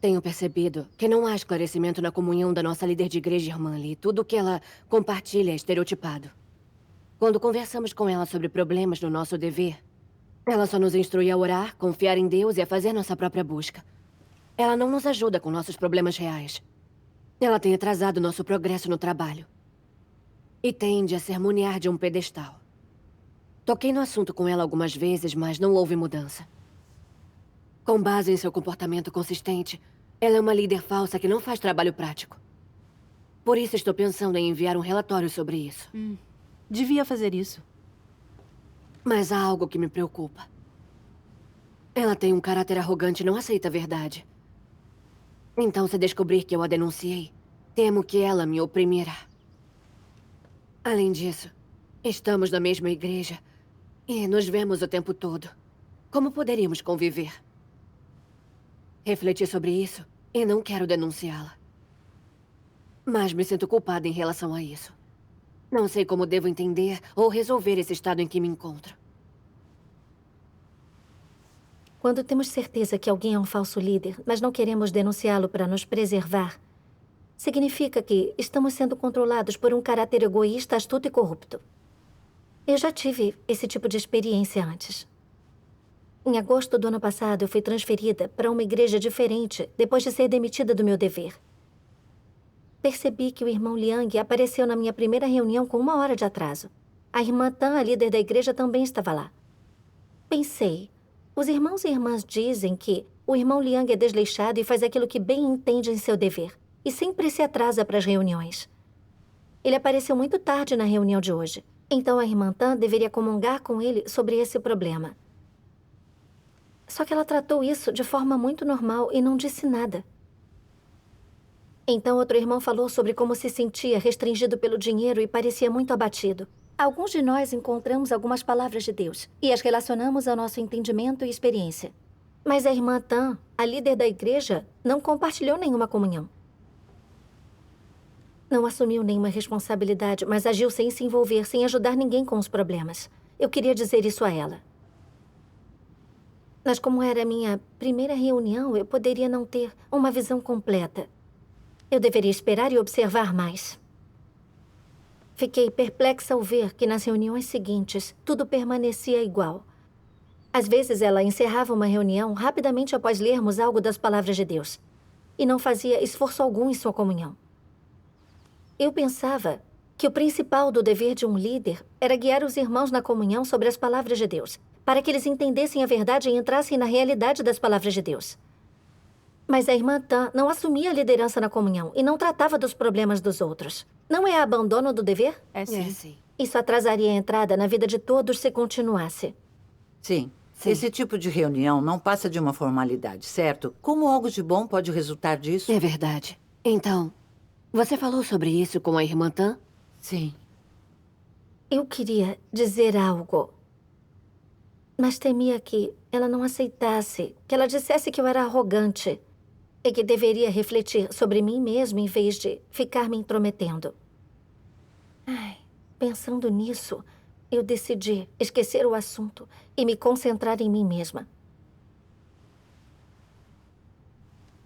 Tenho percebido que não há esclarecimento na comunhão da nossa líder de igreja, irmã Lee. Tudo que ela compartilha é estereotipado. Quando conversamos com ela sobre problemas no nosso dever, ela só nos instrui a orar, confiar em Deus e a fazer nossa própria busca. Ela não nos ajuda com nossos problemas reais. Ela tem atrasado nosso progresso no trabalho. E tende a sermonear de um pedestal. Toquei no assunto com ela algumas vezes, mas não houve mudança. Com base em seu comportamento consistente, ela é uma líder falsa que não faz trabalho prático. Por isso estou pensando em enviar um relatório sobre isso. Devia fazer isso. Mas há algo que me preocupa. Ela tem um caráter arrogante e não aceita a verdade. Então, se descobrir que eu a denunciei, temo que ela me oprimirá. Além disso, estamos na mesma igreja e nos vemos o tempo todo. Como poderíamos conviver? Refleti sobre isso e não quero denunciá-la. Mas me sinto culpada em relação a isso. Não sei como devo entender ou resolver esse estado em que me encontro. Quando temos certeza que alguém é um falso líder, mas não queremos denunciá-lo para nos preservar, significa que estamos sendo controlados por um caráter egoísta, astuto e corrupto. Eu já tive esse tipo de experiência antes. Em agosto do ano passado, eu fui transferida para uma igreja diferente depois de ser demitida do meu dever. Percebi que o irmão Liang apareceu na minha primeira reunião com 1 hora de atraso. A irmã Tan, a líder da igreja, também estava lá. Pensei, os irmãos e irmãs dizem que o irmão Liang é desleixado e faz aquilo que bem entende em seu dever, e sempre se atrasa para as reuniões. Ele apareceu muito tarde na reunião de hoje, então a irmã Tan deveria comungar com ele sobre esse problema. Só que ela tratou isso de forma muito normal e não disse nada. Então outro irmão falou sobre como se sentia restringido pelo dinheiro e parecia muito abatido. Alguns de nós encontramos algumas palavras de Deus e as relacionamos ao nosso entendimento e experiência. Mas a irmã Tan, a líder da igreja, não compartilhou nenhuma comunhão. Não assumiu nenhuma responsabilidade, mas agiu sem se envolver, sem ajudar ninguém com os problemas. Eu queria dizer isso a ela. Mas como era a minha primeira reunião, eu poderia não ter uma visão completa. Eu deveria esperar e observar mais. Fiquei perplexa ao ver que nas reuniões seguintes, tudo permanecia igual. Às vezes ela encerrava uma reunião rapidamente após lermos algo das palavras de Deus. E não fazia esforço algum em sua comunhão. Eu pensava que o principal do dever de um líder era guiar os irmãos na comunhão sobre as palavras de Deus, para que eles entendessem a verdade e entrassem na realidade das palavras de Deus. Mas a irmã Tan não assumia a liderança na comunhão e não tratava dos problemas dos outros. Não é abandono do dever? É sim. É, sim. Isso atrasaria a entrada na vida de todos se continuasse. Sim. Sim. Esse tipo de reunião não passa de uma formalidade, certo? Como algo de bom pode resultar disso? É verdade. Então, você falou sobre isso com a irmã Tan? Sim. Eu queria dizer algo, mas temia que ela não aceitasse, que ela dissesse que eu era arrogante e que deveria refletir sobre mim mesma em vez de ficar me intrometendo. Pensando nisso, eu decidi esquecer o assunto e me concentrar em mim mesma.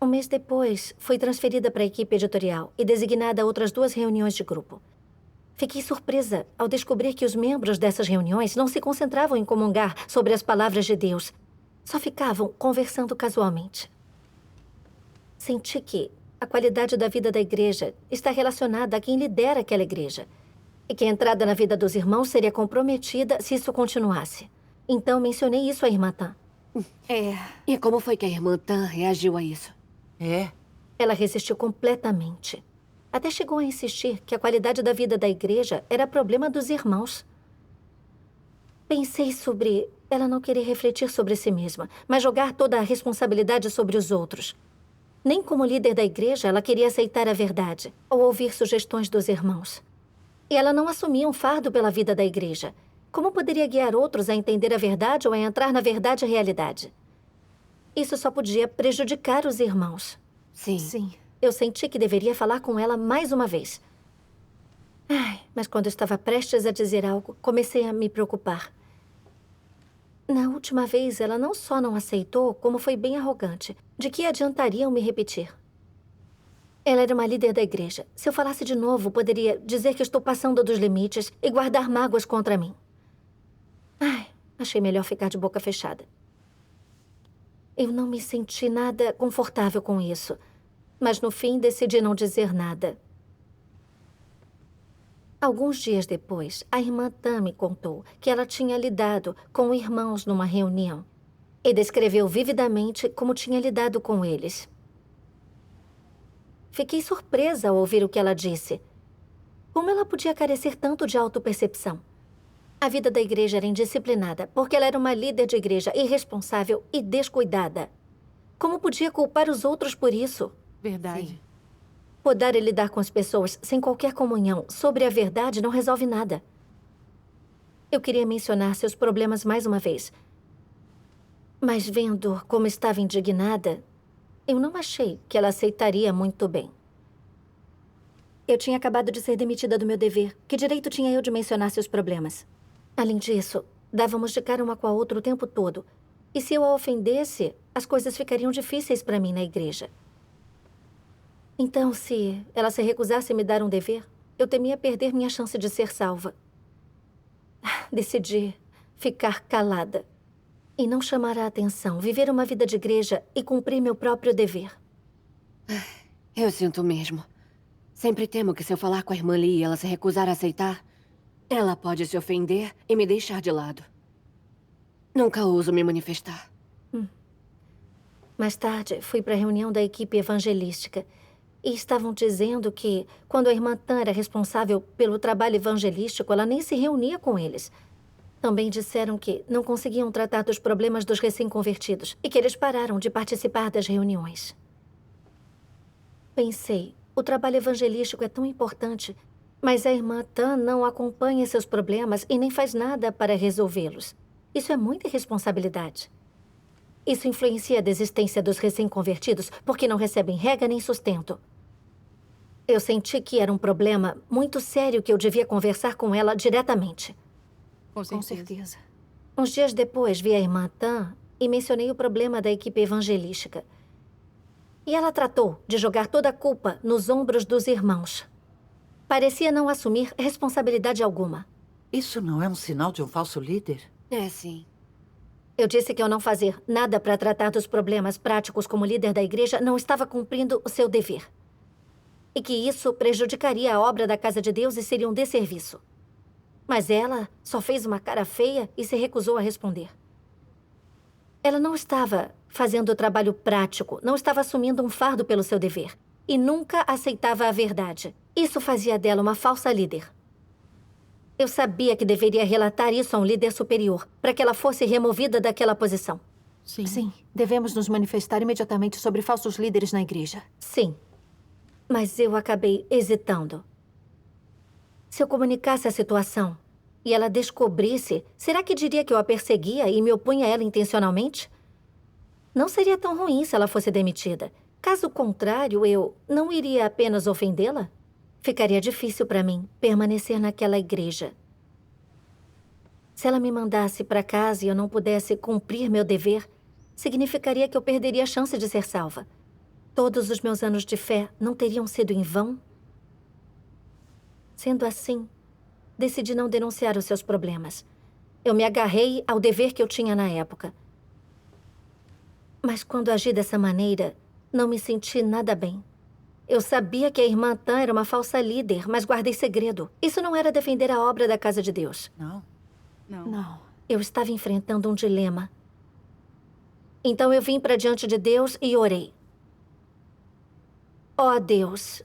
Um mês depois, fui transferida para a equipe editorial e designada a outras 2 reuniões de grupo. Fiquei surpresa ao descobrir que os membros dessas reuniões não se concentravam em comungar sobre as palavras de Deus. Só ficavam conversando casualmente. Senti que a qualidade da vida da igreja está relacionada a quem lidera aquela igreja. E que a entrada na vida dos irmãos seria comprometida se isso continuasse. Então mencionei isso à irmã Tan. E como foi que a irmã Tan reagiu a isso? É? Ela resistiu completamente. Até chegou a insistir que a qualidade da vida da igreja era problema dos irmãos. Pensei sobre ela não querer refletir sobre si mesma, mas jogar toda a responsabilidade sobre os outros. Nem como líder da igreja ela queria aceitar a verdade ou ouvir sugestões dos irmãos. E ela não assumia um fardo pela vida da igreja. Como poderia guiar outros a entender a verdade ou a entrar na verdade e realidade? Isso só podia prejudicar os irmãos. Sim. Eu senti que deveria falar com ela mais uma vez. Mas quando estava prestes a dizer algo, comecei a me preocupar. Na última vez, ela não só não aceitou, como foi bem arrogante. De que adiantaria eu me repetir? Ela era uma líder da igreja. Se eu falasse de novo, poderia dizer que estou passando dos limites e guardar mágoas contra mim. Ai, achei melhor ficar de boca fechada. Eu não me senti nada confortável com isso. Mas no fim, decidi não dizer nada. Alguns dias depois, a irmã Tam me contou que ela tinha lidado com irmãos numa reunião e descreveu vividamente como tinha lidado com eles. Fiquei surpresa ao ouvir o que ela disse. Como ela podia carecer tanto de autopercepção? A vida da igreja era indisciplinada, porque ela era uma líder de igreja irresponsável e descuidada. Como podia culpar os outros por isso? Verdade. Sim. Podar e lidar com as pessoas sem qualquer comunhão sobre a verdade não resolve nada. Eu queria mencionar seus problemas mais uma vez. Mas vendo como estava indignada, eu não achei que ela aceitaria muito bem. Eu tinha acabado de ser demitida do meu dever. Que direito tinha eu de mencionar seus problemas? Além disso, dávamos de cara uma com a outra o tempo todo. E se eu a ofendesse, as coisas ficariam difíceis para mim na igreja. Então, se ela se recusasse a me dar um dever, eu temia perder minha chance de ser salva. Decidi ficar calada e não chamar a atenção, viver uma vida de igreja e cumprir meu próprio dever. Eu sinto mesmo. Sempre temo que se eu falar com a irmã Lee e ela se recusar a aceitar, ela pode se ofender e me deixar de lado. Nunca ouso me manifestar. Mais tarde, fui para a reunião da equipe evangelística e estavam dizendo que, quando a irmã Tam era responsável pelo trabalho evangelístico, ela nem se reunia com eles. Também disseram que não conseguiam tratar dos problemas dos recém-convertidos e que eles pararam de participar das reuniões. Pensei, o trabalho evangelístico é tão importante, mas a irmã Tam não acompanha seus problemas e nem faz nada para resolvê-los. Isso é muita irresponsabilidade. Isso influencia a desistência dos recém-convertidos porque não recebem rega nem sustento. Eu senti que era um problema muito sério que eu devia conversar com ela diretamente. Com Com certeza. certeza. Uns dias depois, vi a irmã Tam e mencionei o problema da equipe evangelística. E ela tratou de jogar toda a culpa nos ombros dos irmãos. Parecia não assumir responsabilidade alguma. Isso não é um sinal de um falso líder? É, sim. Eu disse que eu não fazer nada para tratar dos problemas práticos como líder da igreja não estava cumprindo o seu dever. E que isso prejudicaria a obra da Casa de Deus e seria um desserviço. Mas ela só fez uma cara feia e se recusou a responder. Ela não estava fazendo o trabalho prático, não estava assumindo um fardo pelo seu dever. E nunca aceitava a verdade. Isso fazia dela uma falsa líder. Eu sabia que deveria relatar isso a um líder superior, para que ela fosse removida daquela posição. Sim. Sim, devemos nos manifestar imediatamente sobre falsos líderes na igreja. Sim. Mas eu acabei hesitando. Se eu comunicasse a situação e ela descobrisse, será que diria que eu a perseguia e me opunha a ela intencionalmente? Não seria tão ruim se ela fosse demitida. Caso contrário, eu não iria apenas ofendê-la? Ficaria difícil para mim permanecer naquela igreja. Se ela me mandasse para casa e eu não pudesse cumprir meu dever, significaria que eu perderia a chance de ser salva. Todos os meus anos de fé não teriam sido em vão? Sendo assim, decidi não denunciar os seus problemas. Eu me agarrei ao dever que eu tinha na época. Mas quando agi dessa maneira, não me senti nada bem. Eu sabia que a irmã Tam era uma falsa líder, mas guardei segredo. Isso não era defender a obra da Casa de Deus. Não. Não. Não. Eu estava enfrentando um dilema. Então eu vim para diante de Deus e orei. Ó Deus,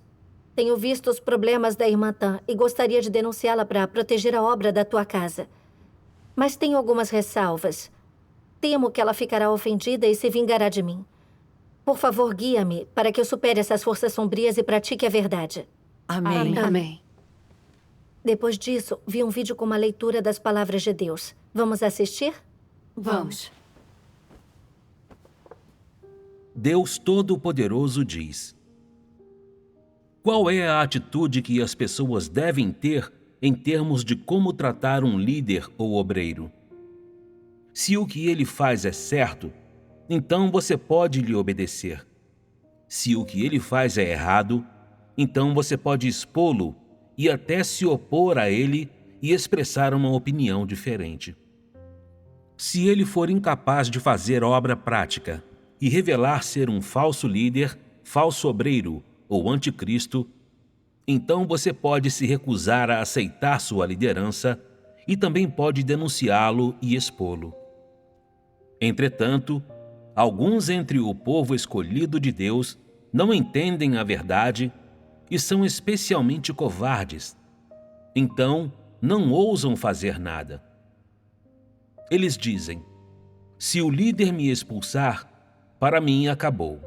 tenho visto os problemas da irmã Tam e gostaria de denunciá-la para proteger a obra da tua casa. Mas tenho algumas ressalvas. Temo que ela ficará ofendida e se vingará de mim. Por favor, guia-me para que eu supere essas forças sombrias e pratique a verdade. Amém. Amém. Depois disso, vi um vídeo com uma leitura das palavras de Deus. Vamos assistir? Vamos. Deus Todo-Poderoso diz: qual é a atitude que as pessoas devem ter em termos de como tratar um líder ou obreiro? Se o que ele faz é certo, então você pode lhe obedecer. Se o que ele faz é errado, então você pode expô-lo e até se opor a ele e expressar uma opinião diferente. Se ele for incapaz de fazer obra prática e revelar ser um falso líder, falso obreiro ou anticristo, então você pode se recusar a aceitar sua liderança e também pode denunciá-lo e expô-lo. Entretanto, alguns entre o povo escolhido de Deus não entendem a verdade e são especialmente covardes. Então, não ousam fazer nada. Eles dizem: se o líder me expulsar, para mim acabou.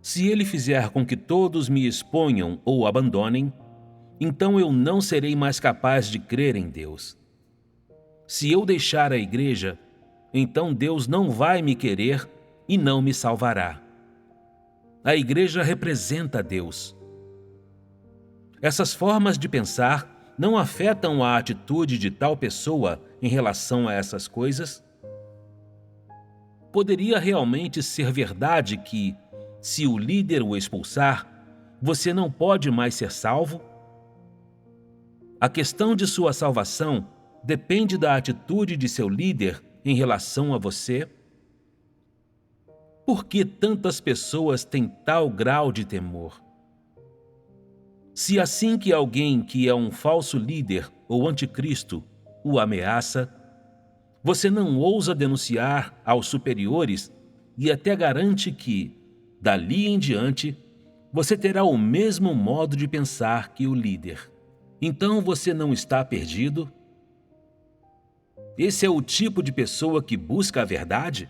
Se ele fizer com que todos me exponham ou abandonem, então eu não serei mais capaz de crer em Deus. Se eu deixar a igreja, então Deus não vai me querer e não me salvará. A igreja representa Deus. Essas formas de pensar não afetam a atitude de tal pessoa em relação a essas coisas? Poderia realmente ser verdade que, se o líder o expulsar, você não pode mais ser salvo? A questão de sua salvação depende da atitude de seu líder em relação a você? Por que tantas pessoas têm tal grau de temor? Se assim que alguém que é um falso líder ou anticristo o ameaça, você não ousa denunciar aos superiores e até garante que, dali em diante, você terá o mesmo modo de pensar que o líder. Então você não está perdido? Esse é o tipo de pessoa que busca a verdade?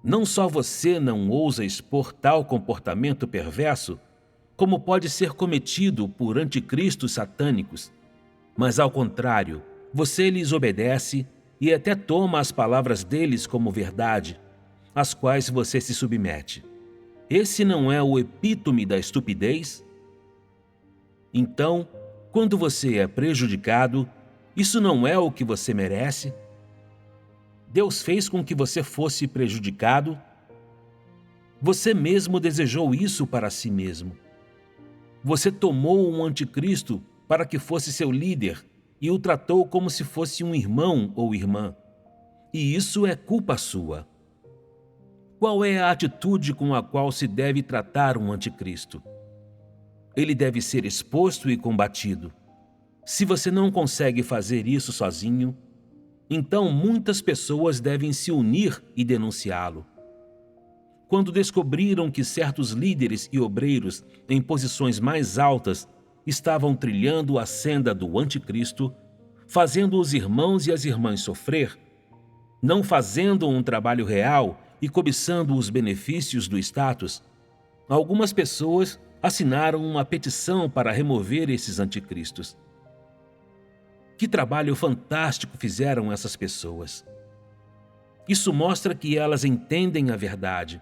Não só você não ousa expor tal comportamento perverso, como pode ser cometido por anticristos satânicos, mas ao contrário, você lhes obedece e até toma as palavras deles como verdade, às quais você se submete. Esse não é o epítome da estupidez? Então, quando você é prejudicado, isso não é o que você merece? Deus fez com que você fosse prejudicado? Você mesmo desejou isso para si mesmo. Você tomou um anticristo para que fosse seu líder e o tratou como se fosse um irmão ou irmã. E isso é culpa sua. Qual é a atitude com a qual se deve tratar um anticristo? Ele deve ser exposto e combatido. Se você não consegue fazer isso sozinho, então muitas pessoas devem se unir e denunciá-lo. Quando descobriram que certos líderes e obreiros em posições mais altas estavam trilhando a senda do anticristo, fazendo os irmãos e as irmãs sofrer, não fazendo um trabalho real e cobiçando os benefícios do status, algumas pessoas assinaram uma petição para remover esses anticristos. Que trabalho fantástico fizeram essas pessoas! Isso mostra que elas entendem a verdade,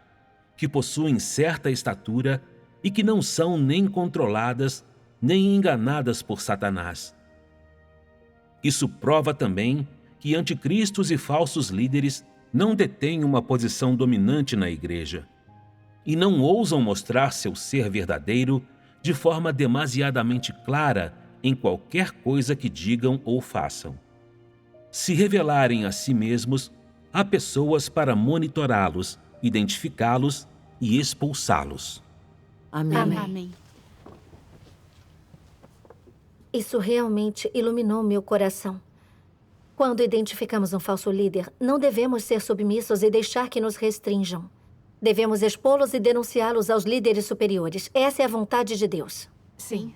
que possuem certa estatura e que não são nem controladas nem enganadas por Satanás. Isso prova também que anticristos e falsos líderes não detêm uma posição dominante na igreja e não ousam mostrar seu ser verdadeiro de forma demasiadamente clara em qualquer coisa que digam ou façam. Se revelarem a si mesmos, há pessoas para monitorá-los, identificá-los e expulsá-los. Amém. Amém. Isso realmente iluminou meu coração. Quando identificamos um falso líder, não devemos ser submissos e deixar que nos restringam. Devemos expô-los e denunciá-los aos líderes superiores. Essa é a vontade de Deus. Sim.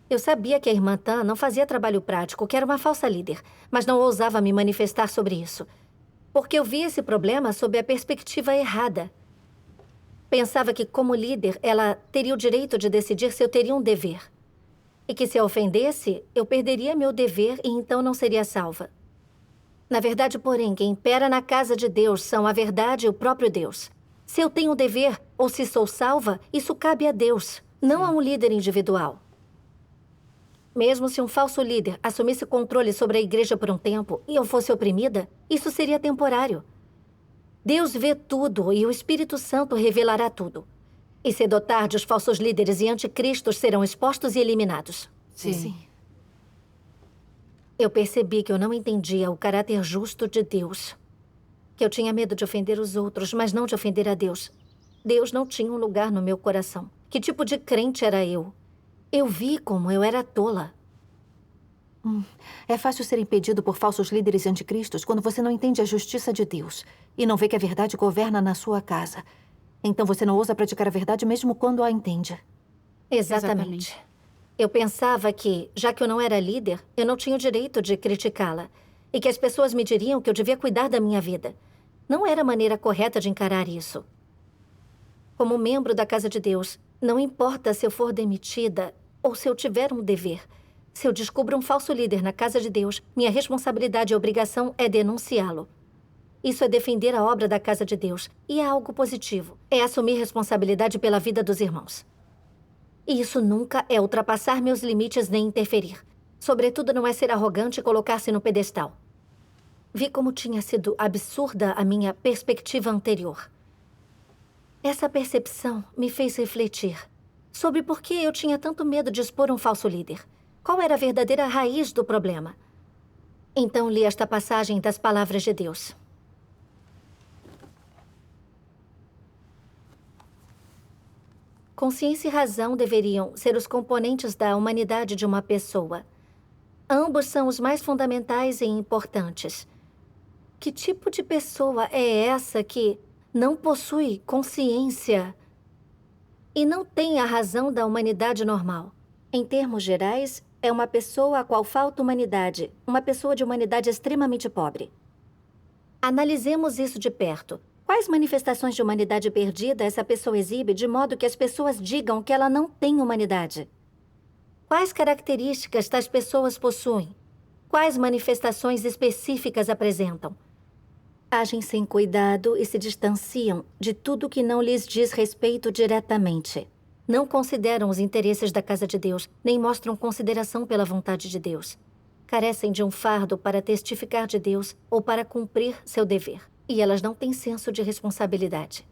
Eu sabia que a irmã Tan não fazia trabalho prático, que era uma falsa líder, mas não ousava me manifestar sobre isso, porque eu via esse problema sob a perspectiva errada. Pensava que, como líder, ela teria o direito de decidir se eu teria um dever. E que se a ofendesse, eu perderia meu dever e então não seria salva. Na verdade, porém, quem impera na casa de Deus são a verdade e o próprio Deus. Se eu tenho um dever ou se sou salva, isso cabe a Deus, não a um líder individual. Mesmo se um falso líder assumisse controle sobre a igreja por um tempo e eu fosse oprimida, isso seria temporário. Deus vê tudo e o Espírito Santo revelará tudo. E cedo ou tarde, os falsos líderes e anticristos serão expostos e eliminados. Sim. Eu percebi que eu não entendia o caráter justo de Deus. Que eu tinha medo de ofender os outros, mas não de ofender a Deus. Deus não tinha um lugar no meu coração. Que tipo de crente era eu? Eu vi como eu era tola. É fácil ser impedido por falsos líderes e anticristos quando você não entende a justiça de Deus e não vê que a verdade governa na sua casa. Então você não ousa praticar a verdade mesmo quando a entende. Exatamente. Eu pensava que, já que eu não era líder, eu não tinha o direito de criticá-la. E que as pessoas me diriam que eu devia cuidar da minha vida. Não era a maneira correta de encarar isso. Como membro da Casa de Deus, não importa se eu for demitida ou se eu tiver um dever. Se eu descubro um falso líder na Casa de Deus, minha responsabilidade e obrigação é denunciá-lo. Isso é defender a obra da Casa de Deus. E é algo positivo. É assumir responsabilidade pela vida dos irmãos. E isso nunca é ultrapassar meus limites nem interferir. Sobretudo não é ser arrogante e colocar-se no pedestal. Vi como tinha sido absurda a minha perspectiva anterior. Essa percepção me fez refletir sobre por que eu tinha tanto medo de expor um falso líder. Qual era a verdadeira raiz do problema? Então li esta passagem das palavras de Deus. Consciência e razão deveriam ser os componentes da humanidade de uma pessoa. Ambos são os mais fundamentais e importantes. Que tipo de pessoa é essa que não possui consciência e não tem a razão da humanidade normal? Em termos gerais, é uma pessoa a qual falta humanidade, uma pessoa de humanidade extremamente pobre. Analisemos isso de perto. Quais manifestações de humanidade perdida essa pessoa exibe de modo que as pessoas digam que ela não tem humanidade? Quais características tais pessoas possuem? Quais manifestações específicas apresentam? Agem sem cuidado e se distanciam de tudo que não lhes diz respeito diretamente. Não consideram os interesses da Casa de Deus, nem mostram consideração pela vontade de Deus. Carecem de um fardo para testificar de Deus ou para cumprir seu dever. E elas não têm senso de responsabilidade.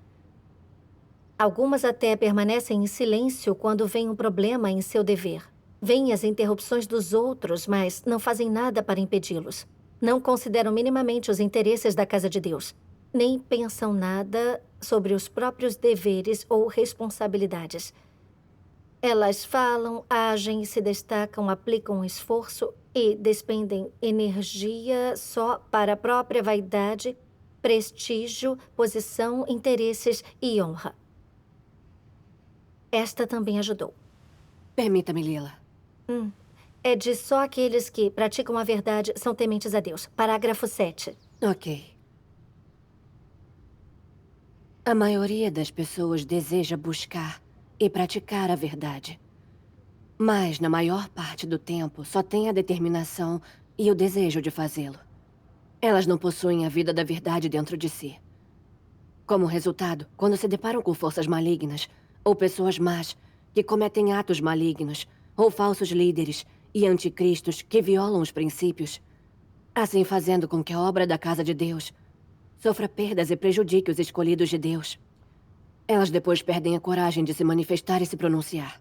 Algumas até permanecem em silêncio quando vem um problema em seu dever. Veem as interrupções dos outros, mas não fazem nada para impedi-los. Não consideram minimamente os interesses da Casa de Deus. Nem pensam nada sobre os próprios deveres ou responsabilidades. Elas falam, agem, se destacam, aplicam esforço e despendem energia só para a própria vaidade, prestígio, posição, interesses e honra. Esta também ajudou. Permita-me, Lila. É de só aqueles que praticam a verdade são tementes a Deus. Parágrafo 7. Ok. A maioria das pessoas deseja buscar e praticar a verdade. Mas, na maior parte do tempo, só tem a determinação e o desejo de fazê-lo. Elas não possuem a vida da verdade dentro de si. Como resultado, quando se deparam com forças malignas, ou pessoas más, que cometem atos malignos, ou falsos líderes e anticristos que violam os princípios, assim fazendo com que a obra da Casa de Deus sofra perdas e prejudique os escolhidos de Deus, elas depois perdem a coragem de se manifestar e se pronunciar.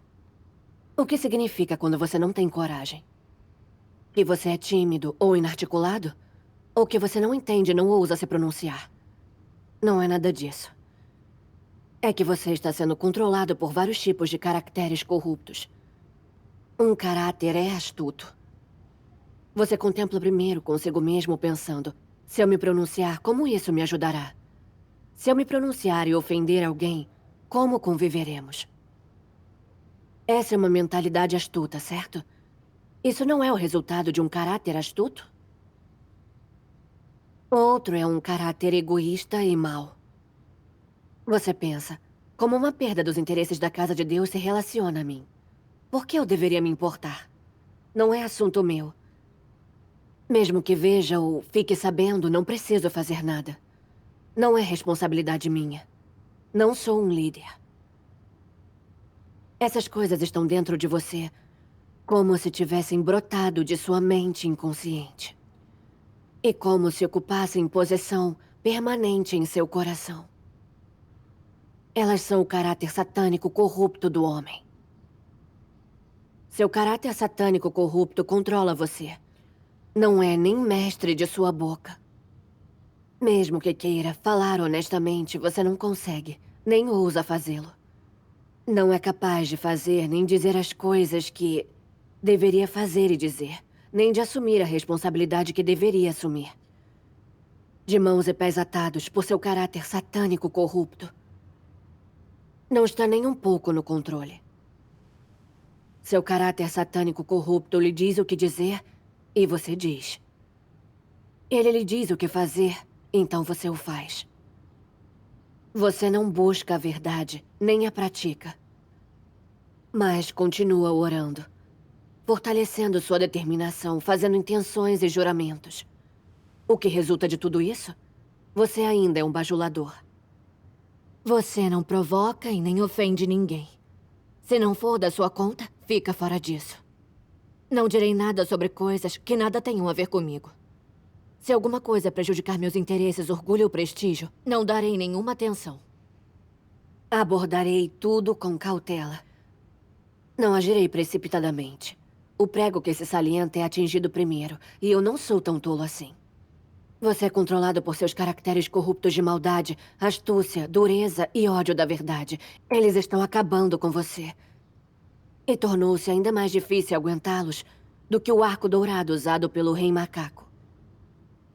O que significa quando você não tem coragem? Que você é tímido ou inarticulado? Ou que você não entende e não ousa se pronunciar? Não é nada disso. É que você está sendo controlado por vários tipos de caracteres corruptos. Um caráter é astuto. Você contempla primeiro consigo mesmo pensando: se eu me pronunciar, como isso me ajudará? Se eu me pronunciar e ofender alguém, como conviveremos? Essa é uma mentalidade astuta, certo? Isso não é o resultado de um caráter astuto? Outro é um caráter egoísta e mau. Você pensa, como uma perda dos interesses da Casa de Deus se relaciona a mim? Por que eu deveria me importar? Não é assunto meu. Mesmo que veja ou fique sabendo, não preciso fazer nada. Não é responsabilidade minha. Não sou um líder. Essas coisas estão dentro de você Como se tivessem brotado de sua mente inconsciente. E como se ocupassem posição permanente em seu coração. Elas são o caráter satânico corrupto do homem. Seu caráter satânico corrupto controla você. Não é nem mestre de sua boca. Mesmo que queira falar honestamente, você não consegue, nem ousa fazê-lo. Não é capaz de fazer nem dizer as coisas que deveria fazer e dizer, nem de assumir a responsabilidade que deveria assumir. De mãos e pés atados por seu caráter satânico corrupto. Não está nem um pouco no controle. Seu caráter satânico corrupto lhe diz o que dizer e você diz. Ele lhe diz o que fazer, então você o faz. Você não busca a verdade, nem a pratica. Mas continua orando, fortalecendo sua determinação, fazendo intenções e juramentos. O que resulta de tudo isso? Você ainda é um bajulador. Você não provoca e nem ofende ninguém. Se não for da sua conta, fica fora disso. Não direi nada sobre coisas que nada tenham a ver comigo. Se alguma coisa prejudicar meus interesses, orgulho ou prestígio, não darei nenhuma atenção. Abordarei tudo com cautela. Não agirei precipitadamente. O prego que se salienta é atingido primeiro, e eu não sou tão tolo assim. Você é controlado por seus caracteres corruptos de maldade, astúcia, dureza e ódio da verdade. Eles estão acabando com você. E tornou-se ainda mais difícil aguentá-los do que o arco dourado usado pelo rei macaco.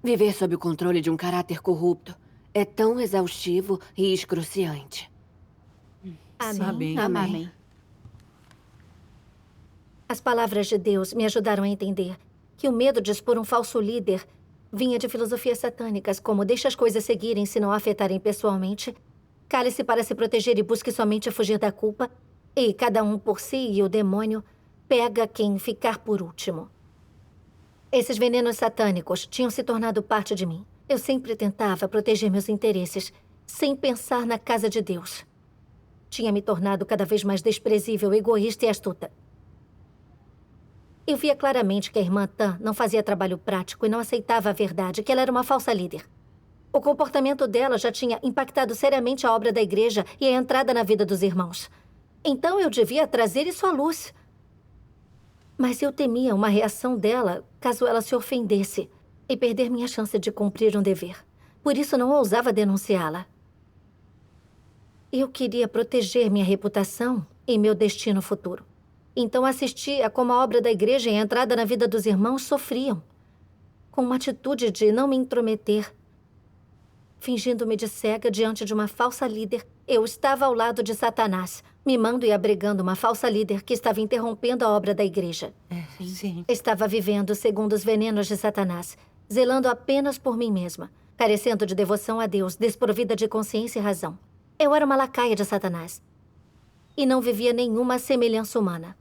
Viver sob o controle de um caráter corrupto é tão exaustivo e excruciante. Amém. Amém. As palavras de Deus me ajudaram a entender que o medo de expor um falso líder vinha de filosofias satânicas como deixe as coisas seguirem se não afetarem pessoalmente, cale-se para se proteger e busque somente fugir da culpa, e cada um por si e o demônio pega quem ficar por último. Esses venenos satânicos tinham se tornado parte de mim. Eu sempre tentava proteger meus interesses, sem pensar na casa de Deus. Tinha me tornado cada vez mais desprezível, egoísta e astuta. Eu via claramente que a irmã Tan não fazia trabalho prático e não aceitava a verdade, que ela era uma falsa líder. O comportamento dela já tinha impactado seriamente a obra da igreja e a entrada na vida dos irmãos. Então eu devia trazer isso à luz. Mas eu temia uma reação dela caso ela se ofendesse e perder minha chance de cumprir um dever. Por isso não ousava denunciá-la. Eu queria proteger minha reputação e meu destino futuro. Então assistia como a obra da igreja e a entrada na vida dos irmãos sofriam, com uma atitude de não me intrometer. Fingindo-me de cega diante de uma falsa líder, eu estava ao lado de Satanás, mimando e abrigando uma falsa líder que estava interrompendo a obra da igreja. Sim. Estava vivendo segundo os venenos de Satanás, zelando apenas por mim mesma, carecendo de devoção a Deus, desprovida de consciência e razão. Eu era uma lacaia de Satanás e não vivia nenhuma semelhança humana.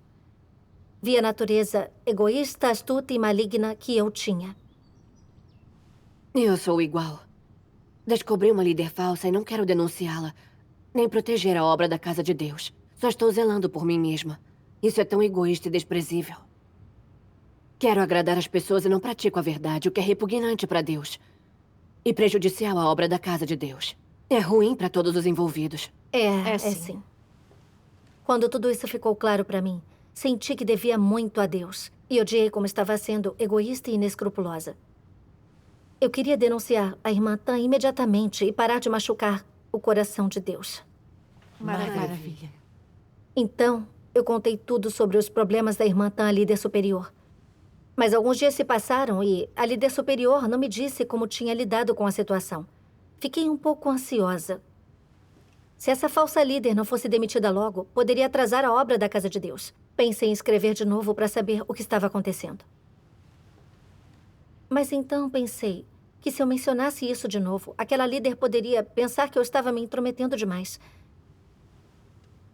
Via a natureza egoísta, astuta e maligna que eu tinha. Eu sou igual. Descobri uma líder falsa e não quero denunciá-la, nem proteger a obra da casa de Deus. Só estou zelando por mim mesma. Isso é tão egoísta e desprezível. Quero agradar as pessoas e não pratico a verdade, o que é repugnante para Deus. E prejudicial à obra da casa de Deus. É ruim para todos os envolvidos. É sim. Quando tudo isso ficou claro para mim, senti que devia muito a Deus. E odiei como estava sendo egoísta e inescrupulosa. Eu queria denunciar a irmã Tan imediatamente e parar de machucar o coração de Deus. Maravilha. Então, eu contei tudo sobre os problemas da irmã Tan à líder superior. Mas alguns dias se passaram e a líder superior não me disse como tinha lidado com a situação. Fiquei um pouco ansiosa. Se essa falsa líder não fosse demitida logo, poderia atrasar a obra da Casa de Deus. Pensei em escrever de novo para saber o que estava acontecendo. Mas então pensei que se eu mencionasse isso de novo, aquela líder poderia pensar que eu estava me intrometendo demais.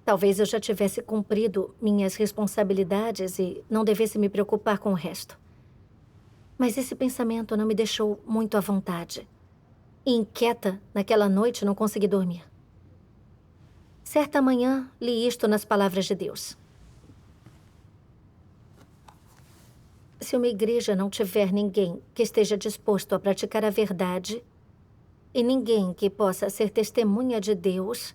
Talvez eu já tivesse cumprido minhas responsabilidades e não devesse me preocupar com o resto. Mas esse pensamento não me deixou muito à vontade. E inquieta, naquela noite não consegui dormir. Certa manhã, li isto nas palavras de Deus. Se uma igreja não tiver ninguém que esteja disposto a praticar a verdade e ninguém que possa ser testemunha de Deus,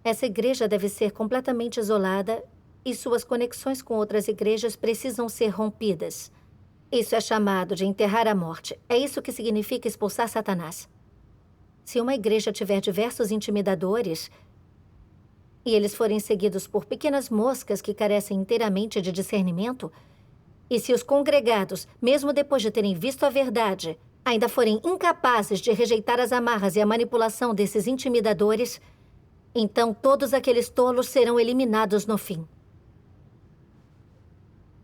essa igreja deve ser completamente isolada e suas conexões com outras igrejas precisam ser rompidas. Isso é chamado de enterrar a morte. É isso que significa expulsar Satanás. Se uma igreja tiver diversos intimidadores e eles forem seguidos por pequenas moscas que carecem inteiramente de discernimento, e se os congregados, mesmo depois de terem visto a verdade, ainda forem incapazes de rejeitar as amarras e a manipulação desses intimidadores, então todos aqueles tolos serão eliminados no fim.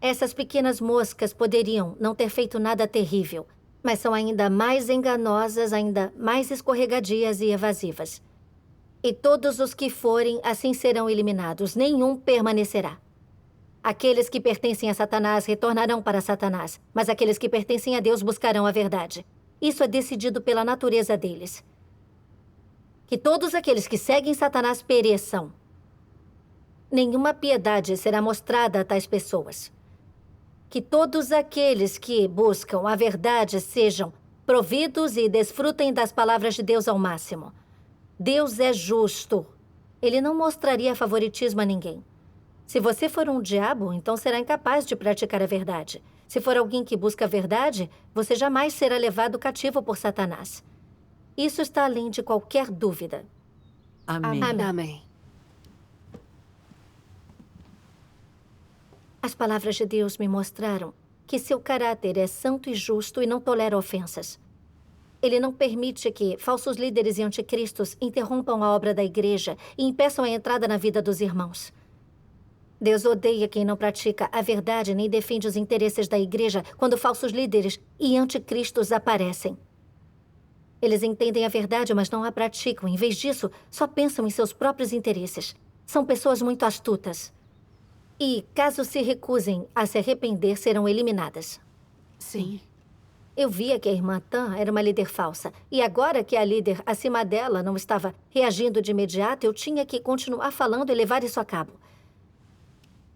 Essas pequenas moscas poderiam não ter feito nada terrível, mas são ainda mais enganosas, ainda mais escorregadias e evasivas. E todos os que forem, assim serão eliminados. Nenhum permanecerá. Aqueles que pertencem a Satanás retornarão para Satanás, mas aqueles que pertencem a Deus buscarão a verdade. Isso é decidido pela natureza deles. Que todos aqueles que seguem Satanás pereçam. Nenhuma piedade será mostrada a tais pessoas. Que todos aqueles que buscam a verdade sejam providos e desfrutem das palavras de Deus ao máximo. Deus é justo. Ele não mostraria favoritismo a ninguém. Se você for um diabo, então será incapaz de praticar a verdade. Se for alguém que busca a verdade, você jamais será levado cativo por Satanás. Isso está além de qualquer dúvida. Amém. Amém. As palavras de Deus me mostraram que seu caráter é santo e justo e não tolera ofensas. Ele não permite que falsos líderes e anticristos interrompam a obra da igreja e impeçam a entrada na vida dos irmãos. Deus odeia quem não pratica a verdade nem defende os interesses da igreja quando falsos líderes e anticristos aparecem. Eles entendem a verdade, mas não a praticam. Em vez disso, só pensam em seus próprios interesses. São pessoas muito astutas. E, caso se recusem a se arrepender, serão eliminadas. Sim. Eu via que a irmã Tan era uma líder falsa. E agora que a líder acima dela não estava reagindo de imediato, eu tinha que continuar falando e levar isso a cabo.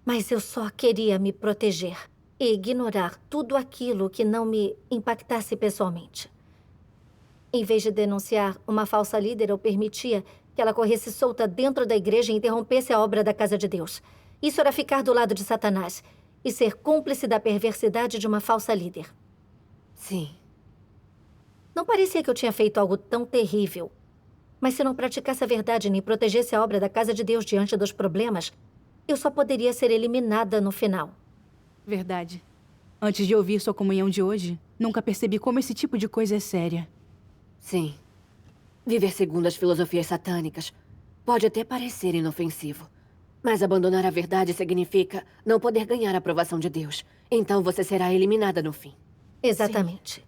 Mas eu só queria me proteger e ignorar tudo aquilo que não me impactasse pessoalmente. Em vez de denunciar uma falsa líder, eu permitia que ela corresse solta dentro da igreja e interrompesse a obra da casa de Deus. Isso era ficar do lado de Satanás e ser cúmplice da perversidade de uma falsa líder. Sim. Não parecia que eu tinha feito algo tão terrível. Mas se não praticasse a verdade nem protegesse a obra da casa de Deus diante dos problemas, eu só poderia ser eliminada no final. Verdade. Antes de ouvir sua comunhão de hoje, nunca percebi como esse tipo de coisa é séria. Sim. Viver segundo as filosofias satânicas pode até parecer inofensivo. Mas abandonar a verdade significa não poder ganhar a aprovação de Deus. Então você será eliminada no fim. Exatamente.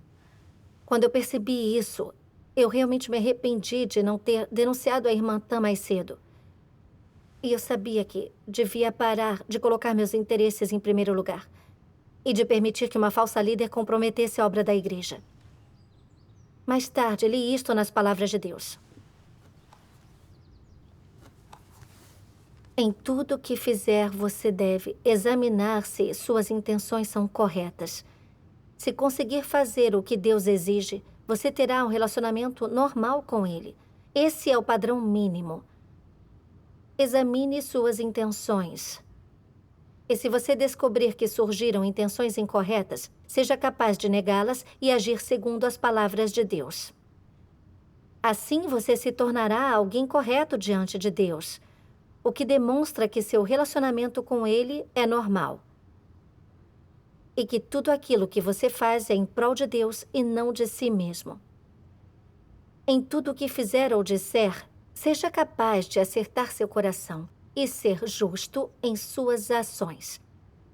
Quando eu percebi isso, eu realmente me arrependi de não ter denunciado a irmã Tan mais cedo. E eu sabia que devia parar de colocar meus interesses em primeiro lugar e de permitir que uma falsa líder comprometesse a obra da igreja. Mais tarde, li isto nas palavras de Deus. Em tudo que fizer, você deve examinar se suas intenções são corretas. Se conseguir fazer o que Deus exige, você terá um relacionamento normal com Ele. Esse é o padrão mínimo. Examine suas intenções. E se você descobrir que surgiram intenções incorretas, seja capaz de negá-las e agir segundo as palavras de Deus. Assim, você se tornará alguém correto diante de Deus, o que demonstra que seu relacionamento com Ele é normal. E que tudo aquilo que você faz é em prol de Deus e não de si mesmo. Em tudo o que fizer ou disser, seja capaz de acertar seu coração e ser justo em suas ações.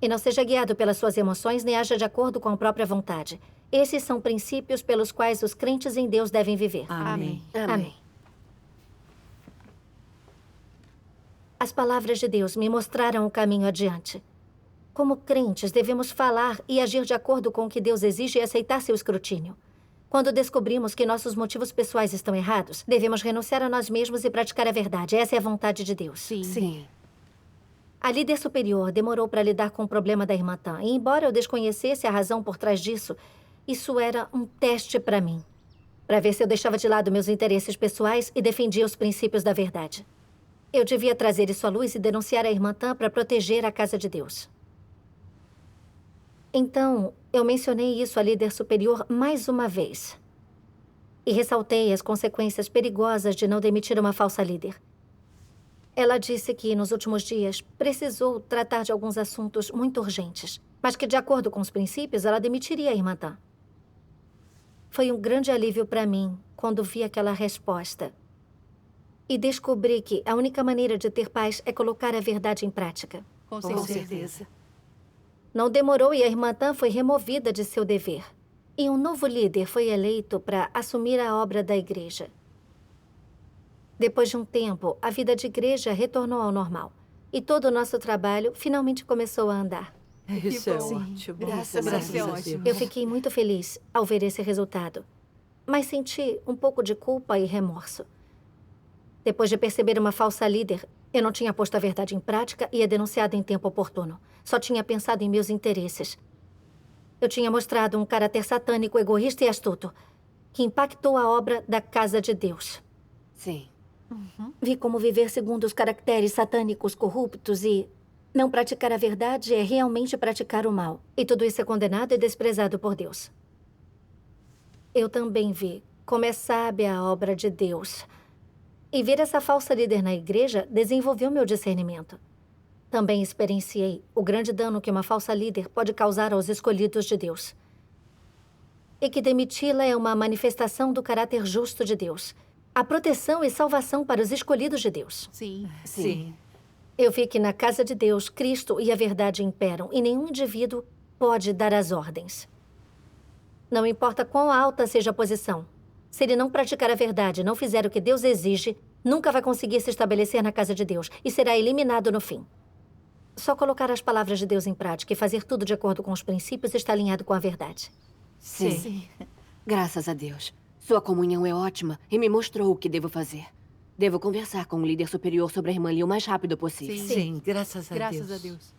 E não seja guiado pelas suas emoções nem haja de acordo com a própria vontade. Esses são princípios pelos quais os crentes em Deus devem viver. Amém. Amém. As palavras de Deus me mostraram o caminho adiante. Como crentes, devemos falar e agir de acordo com o que Deus exige e aceitar seu escrutínio. Quando descobrimos que nossos motivos pessoais estão errados, devemos renunciar a nós mesmos e praticar a verdade. Essa é a vontade de Deus. Sim. Sim. A líder superior demorou para lidar com o problema da irmã Tan. E embora eu desconhecesse a razão por trás disso, isso era um teste para mim. Para ver se eu deixava de lado meus interesses pessoais e defendia os princípios da verdade. Eu devia trazer isso à luz e denunciar a irmã Tan para proteger a casa de Deus. Então, eu mencionei isso à líder superior mais uma vez. E ressaltei as consequências perigosas de não demitir uma falsa líder. Ela disse que, nos últimos dias, precisou tratar de alguns assuntos muito urgentes, mas que, de acordo com os princípios, ela demitiria a irmã Tan. Foi um grande alívio para mim quando vi aquela resposta. E descobri que a única maneira de ter paz é colocar a verdade em prática. Com certeza. Não demorou e a irmã Tan foi removida de seu dever. E um novo líder foi eleito para assumir a obra da igreja. Depois de um tempo, a vida de igreja retornou ao normal. E todo o nosso trabalho finalmente começou a andar. Isso é bom. ótimo. Graças a Graças a Deus. Deus. Eu fiquei muito feliz ao ver esse resultado. Mas senti um pouco de culpa e remorso. Depois de perceber uma falsa líder, eu não tinha posto a verdade em prática e a denunciado em tempo oportuno. Só tinha pensado em meus interesses. Eu tinha mostrado um caráter satânico, egoísta e astuto, que impactou a obra da Casa de Deus. Sim. Vi como viver segundo os caracteres satânicos corruptos e não praticar a verdade é realmente praticar o mal. E tudo isso é condenado e desprezado por Deus. Eu também vi como é sábia a obra de Deus. E ver essa falsa líder na igreja desenvolveu meu discernimento. Também experienciei o grande dano que uma falsa líder pode causar aos escolhidos de Deus. E que demiti-la é uma manifestação do caráter justo de Deus. A proteção e salvação para os escolhidos de Deus. Sim. Sim. Eu vi que na casa de Deus, Cristo e a verdade imperam e nenhum indivíduo pode dar as ordens. Não importa quão alta seja a posição. Se ele não praticar a verdade e não fizer o que Deus exige, nunca vai conseguir se estabelecer na casa de Deus e será eliminado no fim. Só colocar as palavras de Deus em prática e fazer tudo de acordo com os princípios está alinhado com a verdade. Sim. Graças a Deus. Sua comunhão é ótima e me mostrou o que devo fazer. Devo conversar com o líder superior sobre a irmã Lee o mais rápido possível. Sim. Sim, graças a Deus. Graças a Deus.